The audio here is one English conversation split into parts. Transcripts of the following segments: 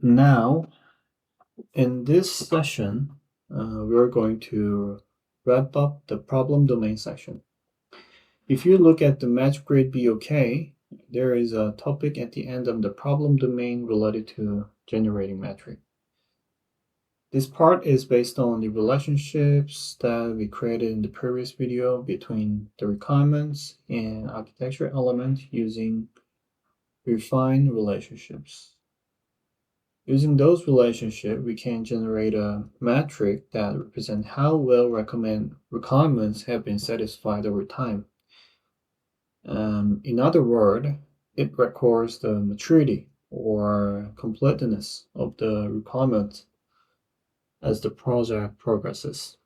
Now, in this session, we're going to wrap up the problem domain section. If you look at the MagicGrid BOK, there is a topic at the end of the problem domain related to generating metric. This part is based on the relationships that we created in the previous video between the requirements and architecture element using refined relationships. Using those relationships, we can generate a metric that represents how well requirements have been satisfied over time. In other words, it records the maturity or completeness of the requirement as the project progresses.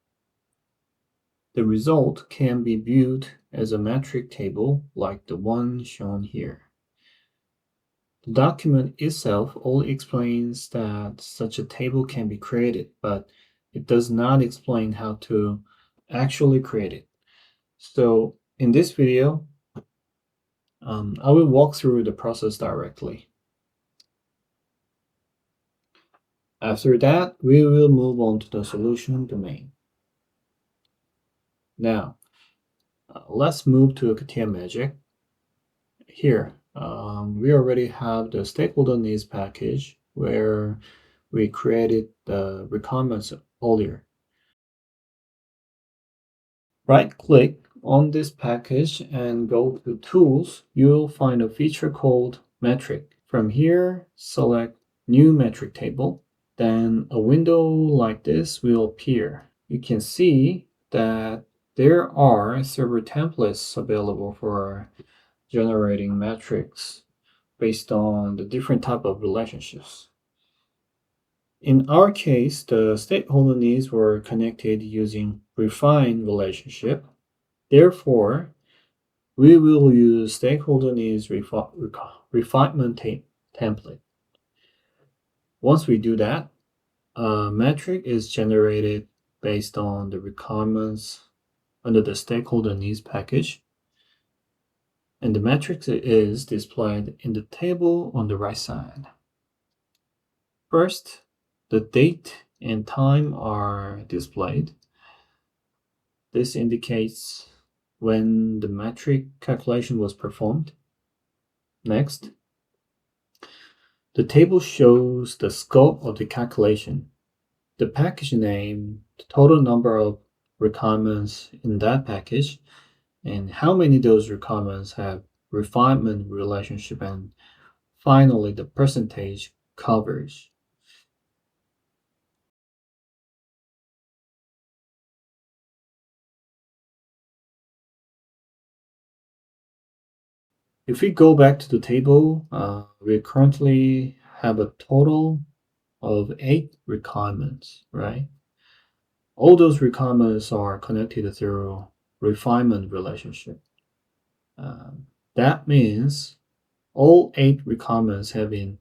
The result can be viewed as a metric table like the one shown here. The document itself only explains that such a table can be created, but it does not explain how to actually create it. So in this video, I will walk through the process directly. After that, we will move on to the solution domain. Now, let's move to CATIA Magic. Here, we already have the stakeholder needs package where we created the requirements earlier. Right-click on this package and go to Tools. You'll find a feature called Metric. From here, select New Metric Table. Then a window like this will appear. You can see that there are several templates available for generating metrics based on the different type of relationships. In our case, the stakeholder needs were connected using refined relationship. Therefore, we will use stakeholder needs refinement template. Once we do that, a metric is generated based on the requirements under the stakeholder needs package. And the metric is displayed in the table on the right side. First, the date and time are displayed. This indicates when the metric calculation was performed. Next, the table shows the scope of the calculation, the package name, the total number of requirements in that package, and how many of those requirements have refinement relationship, and finally the percentage coverage. If we go back to the table, we currently have a total of 8 requirements, right? All those requirements are connected through refinement relationship. That means all 8 requirements have been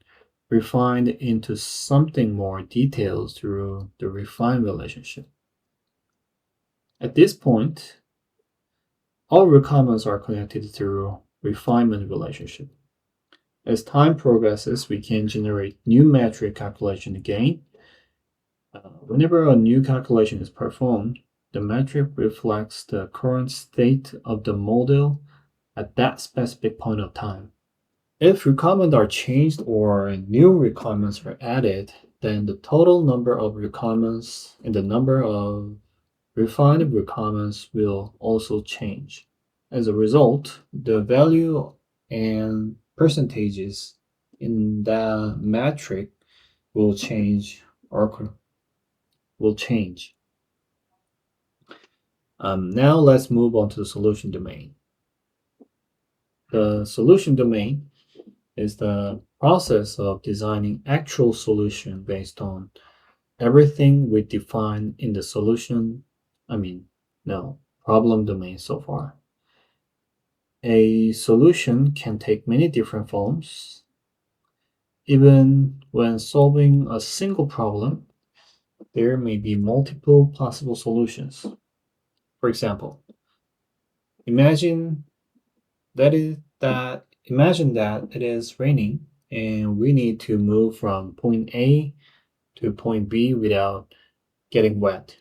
refined into something more detailed through the refined relationship. At this point, all requirements are connected through refinement relationship. As time progresses, we can generate new metric calculation again. Whenever a new calculation is performed, the metric reflects the current state of the model at that specific point of time. If requirements are changed or new requirements are added, then the total number of requirements and the number of refined requirements will also change. As a result, the value and percentages in the metric will change or will change. Now let's move on to the solution domain. The solution domain is the process of designing actual solution based on everything we define in the problem domain so far. A solution can take many different forms. Even when solving a single problem, there may be multiple possible solutions. For example, imagine that it is raining and we need to move from point A to point B without getting wet.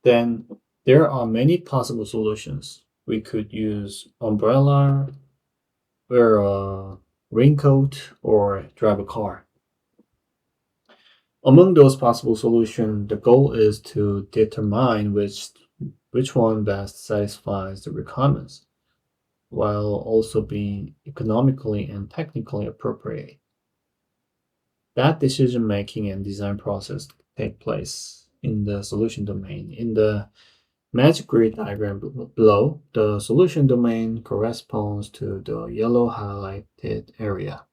Then there are many possible solutions. We could use umbrella, wear a raincoat, or drive a car. Among those possible solutions, the goal is to determine which one best satisfies the requirements, while also being economically and technically appropriate. That decision making and design process take place in the solution domain. In the magic grid diagram below, the solution domain corresponds to the yellow highlighted area.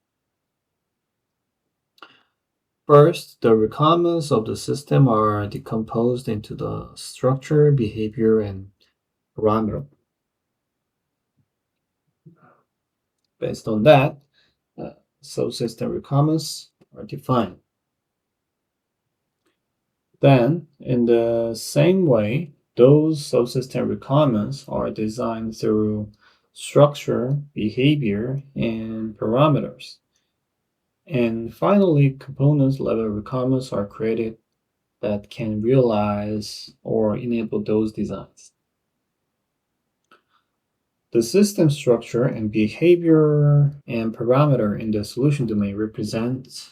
First, the requirements of the system are decomposed into the structure, behavior, and parameter. Based on that, subsystem requirements are defined. Then, in the same way, those subsystem requirements are designed through structure, behavior, and parameters. And finally, components level requirements are created that can realize or enable those designs. The system structure and behavior and parameter in the solution domain represent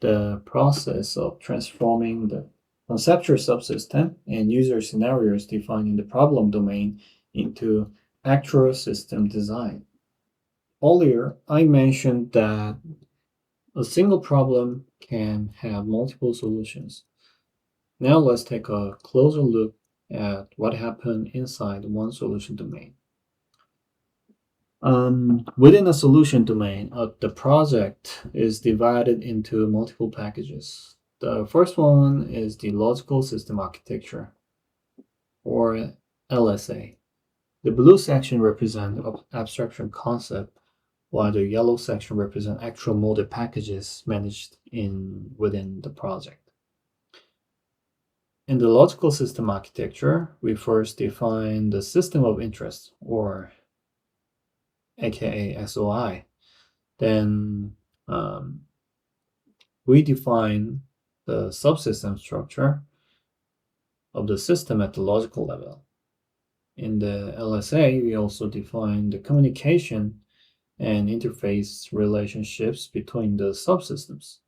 the process of transforming the conceptual subsystem and user scenarios defined in the problem domain into actual system design. Earlier, I mentioned that a single problem can have multiple solutions. Now let's take a closer look at what happened inside one solution domain. Within a solution domain, the project is divided into multiple packages. The first one is the logical system architecture, or LSA. The blue section represents abstraction concept, while the yellow section represents actual model packages managed within the project. In the logical system architecture, we first define the system of interest, or aka SOI. Then we define the subsystem structure of the system at the logical level. In the LSA, we also define the communication and interface relationships between the subsystems.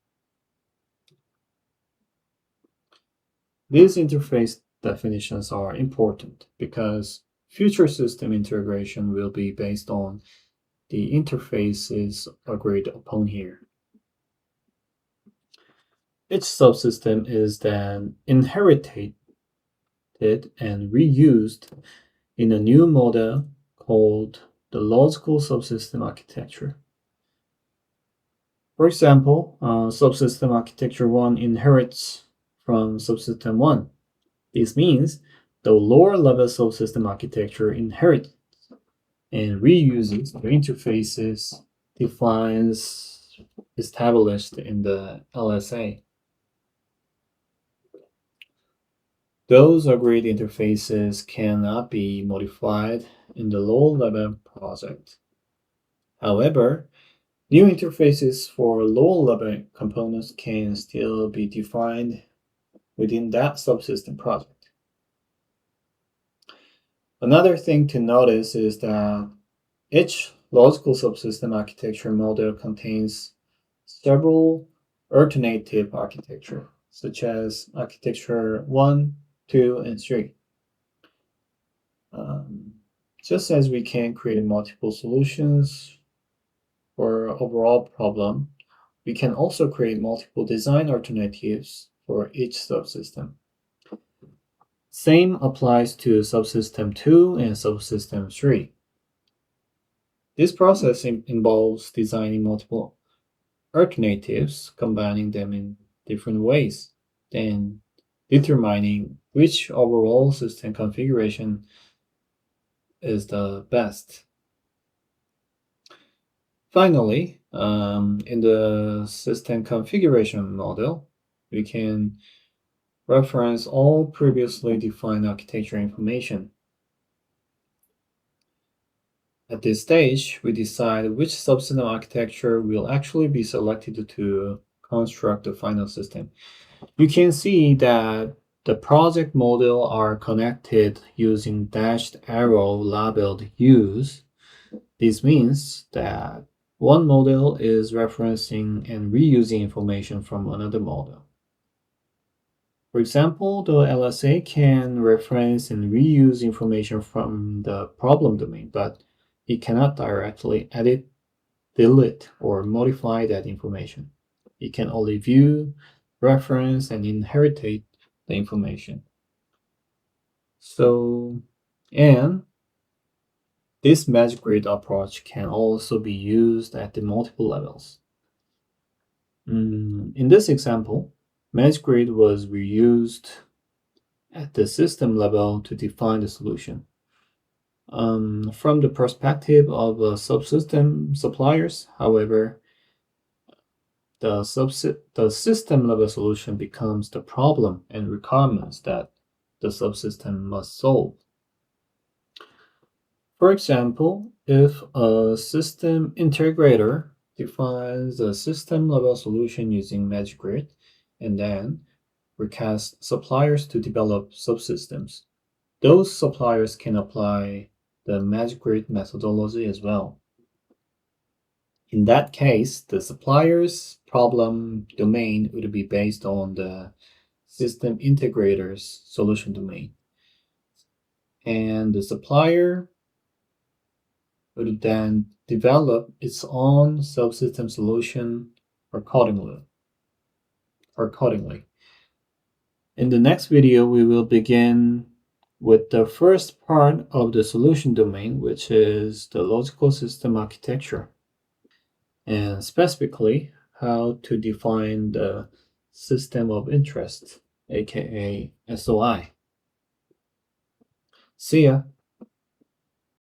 These interface definitions are important because future system integration will be based on the interfaces agreed upon here. Each subsystem is then inherited and reused in a new model called the logical subsystem architecture. For example, subsystem architecture 1 inherits from subsystem 1. This means the lower level subsystem architecture inherits and reuses the interfaces established in the LSA. Those agreed interfaces cannot be modified in the low-level project. However, new interfaces for low-level components can still be defined within that subsystem project. Another thing to notice is that each logical subsystem architecture model contains several alternative architecture, such as architecture 1, 2, and 3. Just as we can create multiple solutions for an overall problem, we can also create multiple design alternatives for each subsystem. Same applies to subsystem 2 and subsystem 3. This process involves designing multiple alternatives, combining them in different ways, then determining which overall system configuration is the best. Finally, in the system configuration model, we can reference all previously defined architecture information. At this stage, we decide which subsystem architecture will actually be selected to construct the final system. You can see that the project model are connected using dashed arrow labeled U's. This means that one model is referencing and reusing information from another model. For example, the LSA can reference and reuse information from the problem domain, but it cannot directly edit, delete, or modify that information. It can only view, reference, and inherit the information. And this MagicGrid approach can also be used at the multiple levels. In this example, MagicGrid was reused at the system level to define the solution. From the perspective of subsystem suppliers, however, the system level solution becomes the problem and requirements that the subsystem must solve. For example, if a system integrator defines a system level solution using MagicGrid and then requests suppliers to develop subsystems, those suppliers can apply the MagicGrid methodology as well. In that case, the supplier's problem domain would be based on the system integrator's solution domain. And the supplier would then develop its own subsystem solution accordingly. In the next video, we will begin with the first part of the solution domain, which is the logical system architecture, and specifically how to define the system of interest, aka SOI. See ya!